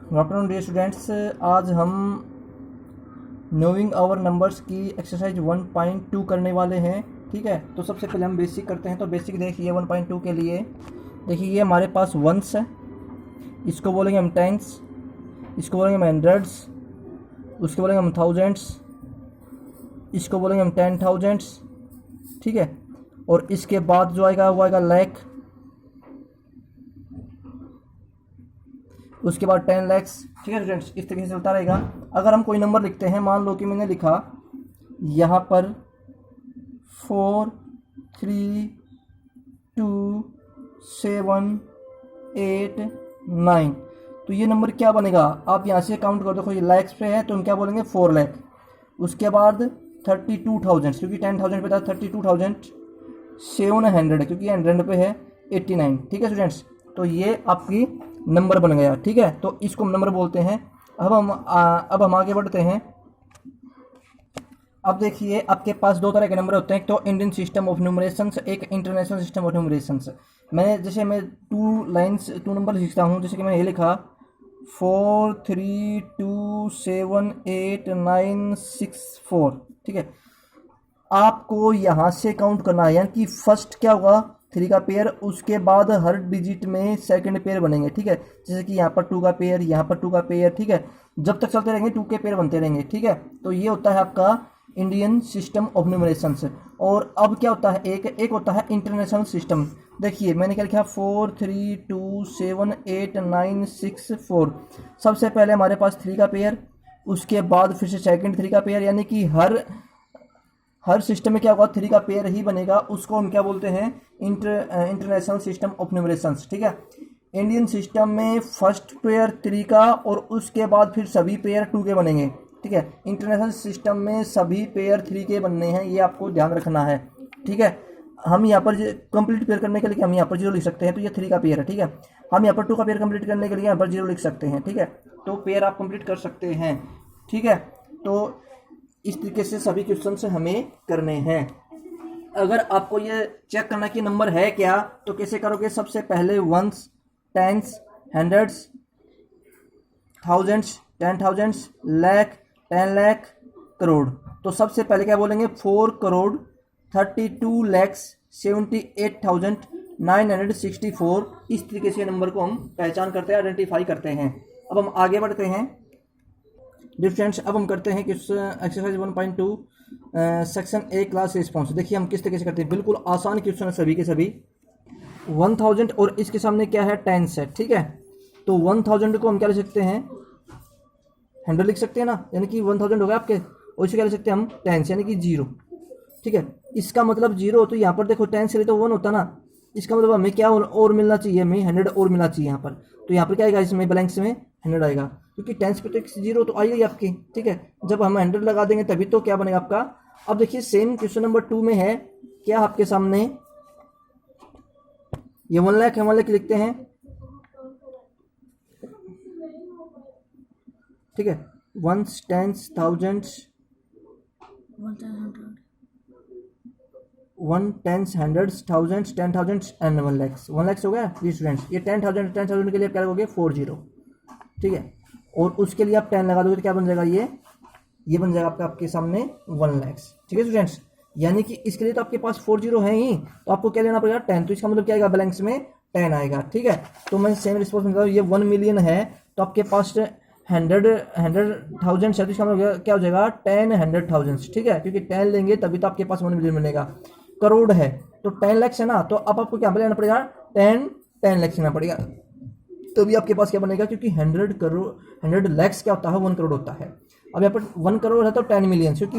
Good afternoon dear students. आज हम knowing our numbers की एक्सरसाइज 1.2 करने वाले हैं। ठीक है, तो सबसे पहले हम बेसिक करते हैं। तो बेसिक देखिए 1.2 के लिए देखिए ये हमारे पास वंस है, इसको बोलेंगे हम टेंस, इसको बोलेंगे हम हंड्रेड्स, उसको बोलेंगे हम थाउजेंड्स, इसको बोलेंगे हम 10,000s। ठीक है, और इसके बाद जो आएगा वो आएगा लैख, उसके बाद 10 लैक्स। ठीक है स्टूडेंट्स, इस तरीके से चलता रहेगा। अगर हम कोई नंबर लिखते हैं, मान लो कि मैंने लिखा यहाँ पर 4 3 2 7 8 9, तो ये नंबर क्या बनेगा? आप यहाँ से काउंट कर दो। कोई लैक्स पे है तो हम क्या बोलेंगे 4 लैख। उसके बाद 32,000, क्योंकि 10,000 पे था 32,700 क्योंकि 100 पे है 89। ठीक है स्टूडेंट्स, तो ये आपकी नंबर बन गया। ठीक है, तो इसको हम नंबर बोलते हैं। अब हम आगे बढ़ते हैं। अब देखिए आपके पास दो तरह के नंबर होते हैं, एक तो इंडियन सिस्टम ऑफ न्यूमरेशंस, एक इंटरनेशनल सिस्टम ऑफ न्यूमरेशंस। मैं 2 नंबर लिखता हूँ। जैसे कि मैंने ये लिखा 4 3 2 7 8 9 6 4। ठीक है, आपको यहाँ से काउंट करना है, यानी कि फर्स्ट क्या होगा 3 का पेयर, उसके बाद हर डिजिट में सेकंड पेयर बनेंगे। ठीक है, जैसे कि यहाँ पर 2 का पेयर, यहाँ पर 2 का पेयर। ठीक है, जब तक चलते रहेंगे 2 के पेयर बनते रहेंगे। ठीक है, तो ये होता है आपका इंडियन सिस्टम ऑफ न्यूमरेशंस। और अब क्या होता है, एक होता है इंटरनेशनल सिस्टम। देखिए मैंने क्या लिखा 4 3 2 7 8 9 6 4। सबसे पहले हमारे पास 3 का पेयर, उसके बाद फिर से सेकेंड 3 का पेयर, यानी कि हर सिस्टम में क्या होगा 3 का पेयर ही बनेगा। उसको हम क्या बोलते हैं, इंटरनेशनल सिस्टम ऑफ न्यूमरेशंस। ठीक है, इंडियन सिस्टम में फर्स्ट पेयर 3 का और उसके बाद फिर सभी पेयर 2 के बनेंगे। ठीक है, इंटरनेशनल सिस्टम में सभी पेयर 3 के बनने हैं, ये आपको ध्यान रखना है। ठीक है, हम यहाँ पर कंप्लीट पेयर करने के लिए हम यहाँ पर 0 लिख सकते हैं, तो ये 3 का पेयर है। ठीक है, हम यहाँ पर 2 का पेयर कंप्लीट करने के लिए यहाँ पर 0 लिख सकते हैं। ठीक है, तो पेयर आप कंप्लीट कर सकते हैं। ठीक है, तो इस तरीके से सभी क्वेश्चन हमें करने हैं। अगर आपको ये चेक करना कि नंबर है क्या, तो कैसे करोगे? सबसे पहले ones, tens, hundreds, thousands, 10,000s, lakh, 10 lakh, crore. तो सबसे पहले क्या बोलेंगे 4 करोड़ 32,78,964। इस तरीके से नंबर को हम पहचान करते हैं, आइडेंटिफाई करते हैं। अब हम आगे बढ़ते हैं डिफरेंट्स। अब हम करते हैं किस exercise 1.2 section A class response. देखिए हम किस तरीके से करते हैं, बिल्कुल आसान क्वेश्चन है सभी के सभी। 1000 और इसके सामने क्या है 10 है। ठीक है, तो 1000 को हम क्या लिख सकते हैं, 100 लिख सकते हैं ना, यानी कि 1000 हो गया आपके, और इसे क्या लिख सकते हैं हम 10 यानी कि 0। ठीक है, इसका मतलब 0, तो यहाँ पर देखो 10 से तो 1 होता ना, इसका मतलब हमें क्या और मिलना चाहिए, हमें 100 और मिलना चाहिए यहाँ पर। तो यहाँ पर क्या आएगा, इसमें ब्लैंक्स में 100 आएगा, क्योंकि 10 पे तो 0 तो आएगा ही आपकी। ठीक है, जब हम 100 लगा देंगे तभी तो क्या बनेगा आपका। अब देखिए सेम क्वेश्चन नंबर 2 में है क्या आपके सामने, ये 1 लाख है, 1 लाख लिखते हैं। ठीक है, ones, tens, thousands, 1 tens, hundreds, thousands, 10,000s and 1 lakh. 1 lakh हो गया जी स्टूडेंट्स। ये 10,000 के लिए आप क्या लगोगे 40। ठीक है, और उसके लिए आप 10 लगा दोगे तो क्या बन जाएगा, ये बन जाएगा आपके सामने 1 लाख। ठीक है स्टूडेंट्स, यानी कि इसके लिए तो आपके पास 40 है ही, तो आपको क्या लेना पड़ेगा 10। तो इसका मतलब क्या आएगा, बैलेंस में 10 आएगा। ठीक है, तो मैं सेम रिस्पॉन्स में ये 1 मिलियन है, तो आपके पास 100,000 है, तो इसका मतलब क्या हो जाएगा 10 100,000। ठीक है, क्योंकि 10 लेंगे तभी तो आपके पास 1 मिलियन मिलेगा। करोड़ है तो 10 लाख है ना, तो अब आपको क्या लेना पड़ेगा 10 लाख लेना पड़ेगा, तो भी आपके पास क्या बनेगा, क्योंकि 100 लाख क्या होता है 1 करोड़ होता है। अब यहाँ पर 1 करोड़ है तो 10 मिलियन, क्योंकि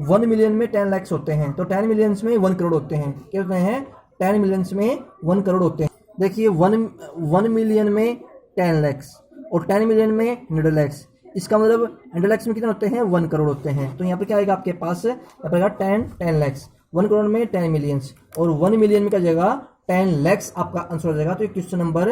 1 मिलियन में 10 लाख होते हैं, तो 10 मिलियंस में 1 करोड़ होते हैं। क्या होते हैं 10 मिलियंस में 1 करोड़ होते हैं। देखिए 1 मिलियन में 10 लाख और 10 मिलियन में 100 लाख, इसका मतलब 100 लाख में कितने होते हैं 1 करोड़ होते हैं। तो यहाँ पर क्या आएगा आपके पास, यहाँ पर 10 लाख, 1 करोड़ में 10 मिलियंस, और 1 मिलियन में क्या जाएगा 10 लाख आपका आंसर हो जाएगा। तो ये क्वेश्चन नंबर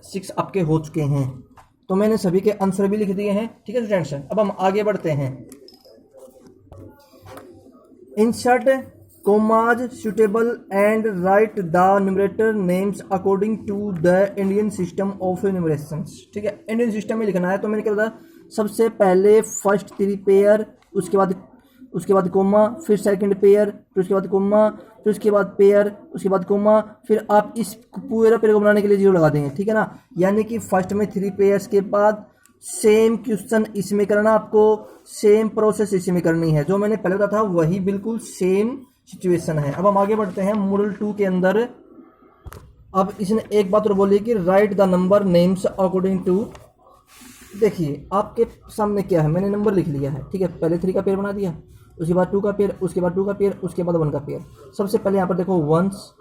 6 आपके हो चुके हैं। तो मैंने सभी के आंसर भी लिख दिए हैं। ठीक है स्टूडेंट्स, अब हम आगे बढ़ते हैं। Insert commas suitable and write the numerator names according to the Indian system of numerations। ठीक है, इंडियन सिस्टम में लिखना है। तो मैंने क्या बताया, सबसे पहले फर्स्ट 3 पेयर, उसके बाद कोमा, फिर सेकंड पेयर, फिर उसके बाद कोमा, फिर उसके बाद पेयर, उसके बाद कोमा, फिर आप इस पूरे पेयर को बनाने के लिए 0 लगा देंगे। ठीक है ना, यानी कि फर्स्ट में 3 पेयर्स के बाद सेम क्वेश्चन इसमें करना, आपको सेम प्रोसेस इसमें करनी है। जो मैंने पहले बताया था वही बिल्कुल सेम सिचुएशन है। अब हम आगे बढ़ते हैं मॉडल 2 के अंदर। अब इसने एक बात और बोली कि write the number names according to. देखिए आपके सामने क्या है, मैंने नंबर लिख लिया है। ठीक है, पहले 3 का पेयर बना दिया, उसके बाद 2 का पेयर, उसके बाद 2 का पेयर, उसके बाद 1 का पेयर। सबसे पहले यहाँ पर देखो वंस,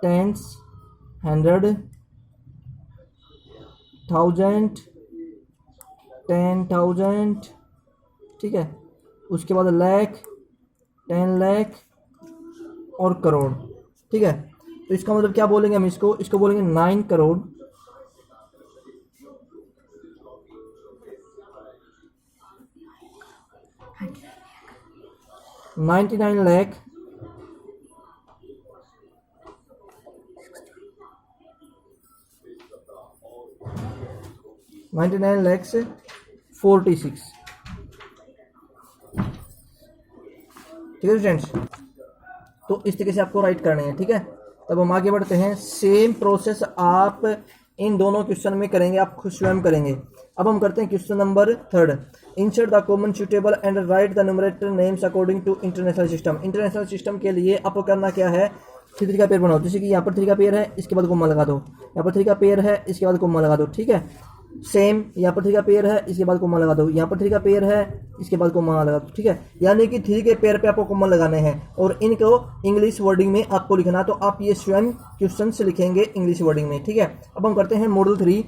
टेंस, 100, 1000, 10,000। ठीक है, उसके बाद लाख, 10 लाख और करोड़। ठीक है, तो इसका मतलब क्या बोलेंगे हम, इसको बोलेंगे 9 करोड़ 99 लाख 99 lakhs 46। ठीक है स्टूडेंट्स, तो इस तरीके से आपको राइट करने हैं। ठीक है, तब हम आगे बढ़ते हैं। सेम प्रोसेस आप इन दोनों क्वेश्चन में करेंगे, आप खुद स्वयं करेंगे। अब हम करते हैं question number 3। Insert the common suitable and write the numerator names according to international system. International system के लिए आपको करना क्या है, 3 का पेयर बनाओ। जैसे कि यहाँ पर 3 का पेयर है, इसके बाद कोमा लगा दो। यहाँ पर 3 का पेयर है, इसके बाद कोमा लगा दो। ठीक है, सेम यहाँ पर 3 का पेयर है, इसके बाद कोमा लगा दो। यहाँ पर 3 का पेयर है, इसके बाद कोमा लगा दो। ठीक है, यानी कि 3 के पेयर पे आपको कोमा लगाने हैं और इनको इंग्लिश वर्डिंग में आपको लिखना। तो आप ये स्वयं क्वेश्चन से लिखेंगे इंग्लिश वर्डिंग में। ठीक है, अब हम करते हैं मॉडल 3।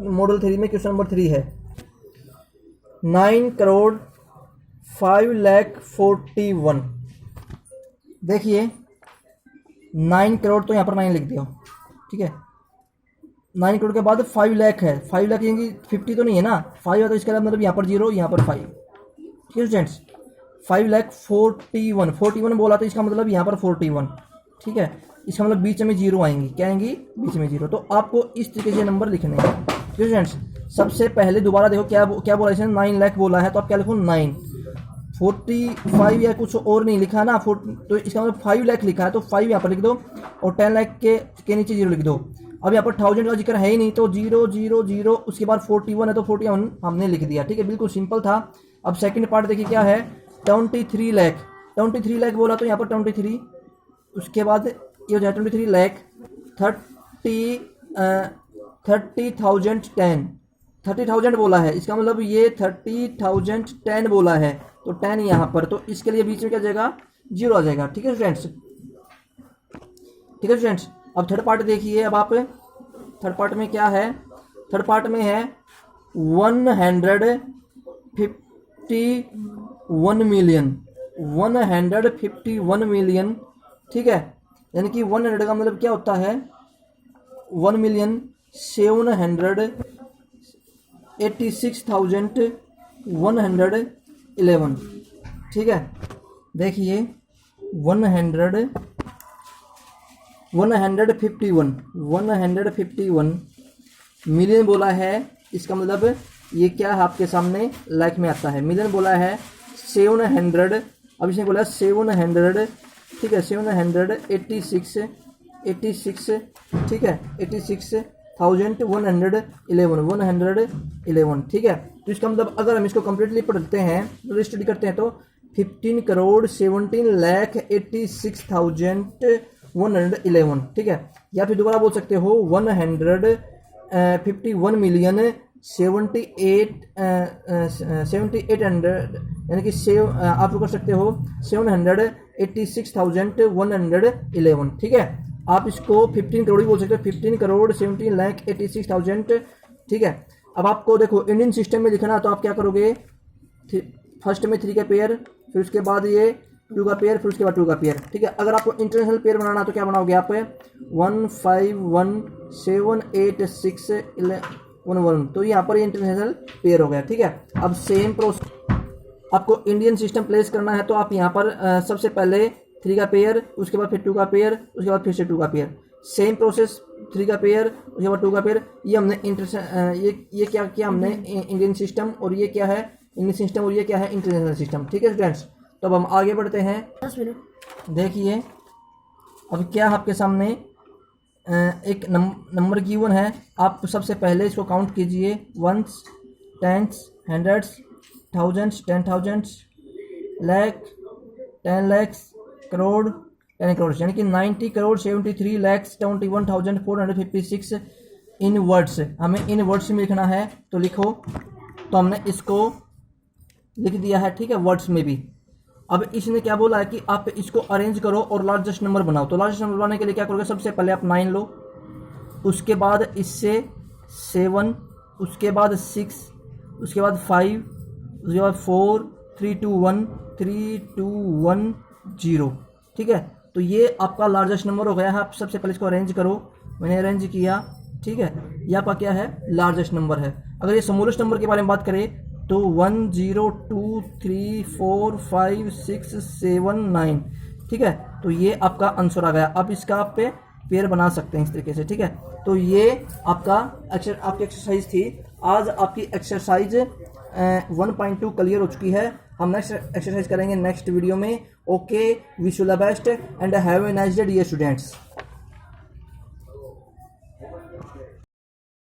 मॉडल 3 में क्वेश्चन नंबर 3 है 9 करोड़ 5,41,000। देखिए 9 करोड़, तो यहाँ पर 9 लिख दिया। ठीक है, 9 करोड़ के बाद 5 लाख है। 5 लाख यानी 50 तो नहीं है ना, 5 है तो इसका मतलब यहाँ पर 0, यहाँ पर 5। ठीक है स्टूडेंट्स, 5,41,41 बोला तो इसका मतलब यहाँ पर 41। ठीक है, इसका मतलब बीच में 0 आएंगी। क्या आएंगी, बीच में 0। तो आपको इस तरीके से नंबर लिखने हैं। ठीक है स्टूडेंट्स, सबसे पहले दोबारा देखो क्या बोला इसने, 9 लाख बोला है, तो आप क्या लिखो 9, 45 या कुछ और नहीं लिखा ना, तो इसका मतलब 5 लाख लिखा है, तो 5 यहाँ पर लिख दो और 10 लाख के नीचे 0 लिख दो। अब यहाँ पर 1000 का जिक्र है ही नहीं, तो 0 0 0, उसके बाद 41 है तो 41 हमने लिख दिया। ठीक है, बिल्कुल सिंपल था। अब सेकंड पार्ट देखिए क्या है, 23 लाख। 23 लाख बोला तो यहाँ पर 23, उसके बाद ये हो जाए 23 लाख 30,010 बोला है, इसका मतलब ये 30,010 बोला है, तो 10 यहाँ पर, तो इसके लिए बीच में क्या जाएगा, 0 आ जाएगा। ठीक है स्टूडेंट्स, ठीक है स्टूडेंट्स। अब थर्ड पार्ट देखिए। अब आप थर्ड पार्ट में क्या है, थर्ड पार्ट में है 151 मिलियन, 151 मिलियन। ठीक है, यानी कि 100 का मतलब क्या होता है, 1,786,111। ठीक है, देखिए 151 मिलियन बोला है, इसका मतलब ये क्या है आपके सामने लाख में आता है। मिलियन बोला है 700, अब इसने बोला 700। ठीक है, 786, ठीक है, 86,111। ठीक है, तो इसका मतलब अगर हम इसको कंप्लीटली पढ़ते हैं, स्टडी करते हैं, तो 15 करोड़ 17,86,111। ठीक है, या फिर दोबारा बोल सकते हो 151 मिलियन 7800, यानी कि आप कर सकते हो 786,111। ठीक है, आप इसको 15 करोड़ ही बोल सकते हो, 15 करोड़ 17,86,000। ठीक है, अब आपको देखो इंडियन सिस्टम में लिखना, तो आप क्या करोगे, फर्स्ट में 3 का पेयर, फिर उसके बाद ये 2 का पेयर, फिर उसके बाद 2 का पेयर। ठीक है, अगर आपको इंटरनेशनल पेयर बनाना तो क्या बनाओगे आप, 151,786,11, तो यहाँ पर ये इंटरनेशनल पेयर हो गया। ठीक है, अब सेम प्रोसेस, आपको इंडियन सिस्टम प्लेस करना है तो आप यहाँ पर सबसे पहले 3 का पेयर, उसके बाद फिर 2 का पेयर, उसके बाद फिर से 2 का पेयर, सेम प्रोसेस 3 का पेयर, उसके बाद 2 का पेयर। ये हमने ये क्या किया हमने इंडियन सिस्टम, और ये क्या है इंडियन सिस्टम, और ये क्या है इंटरनेशनल सिस्टम। ठीक है स्टूडेंट्स, तो अब हम आगे बढ़ते हैं। 10 मिनट। देखिए अब क्या आपके सामने एक नंबर गिवन है, आप सबसे पहले इसको काउंट कीजिए, ones, tens, hundreds, thousands, 10,000, lakh, 10 lakhs, crore, 10 crore, यानी कि 90 करोड़ 73 लाख 71,456 इन वर्ड्स। हमें इन वर्ड्स में लिखना है तो लिखो, तो हमने इसको लिख दिया है, ठीक है, वर्ड्स में भी। अब इसने क्या बोला है कि आप इसको अरेंज करो और लार्जेस्ट नंबर बनाओ। तो लार्जेस्ट नंबर बनाने के लिए क्या करोगे, सबसे पहले आप 9 लो, उसके बाद इससे 7, उसके बाद 6, उसके बाद 5, उसके बाद 4, 3 2 1, 3 2 1 0। ठीक है, तो ये आपका लार्जेस्ट नंबर हो गया है। आप सबसे पहले इसको अरेंज करो, मैंने अरेंज किया, ठीक है, ये आपका क्या है, लार्जेस्ट नंबर है। अगर ये स्मॉलेस्ट नंबर के बारे में बात करें तो 1 0 2 3 4 5 6 7 9, ठीक है, तो ये आपका आंसर आ गया। अब इसका आप पे पेयर बना सकते हैं इस तरीके से। ठीक है, तो ये आपका आपकी एक्सरसाइज थी। आज आपकी एक्सरसाइज 1.2 क्लियर हो चुकी है। हम नेक्स्ट एक्सरसाइज करेंगे नेक्स्ट वीडियो में। Okay, wish you the best and have a nice day dear students.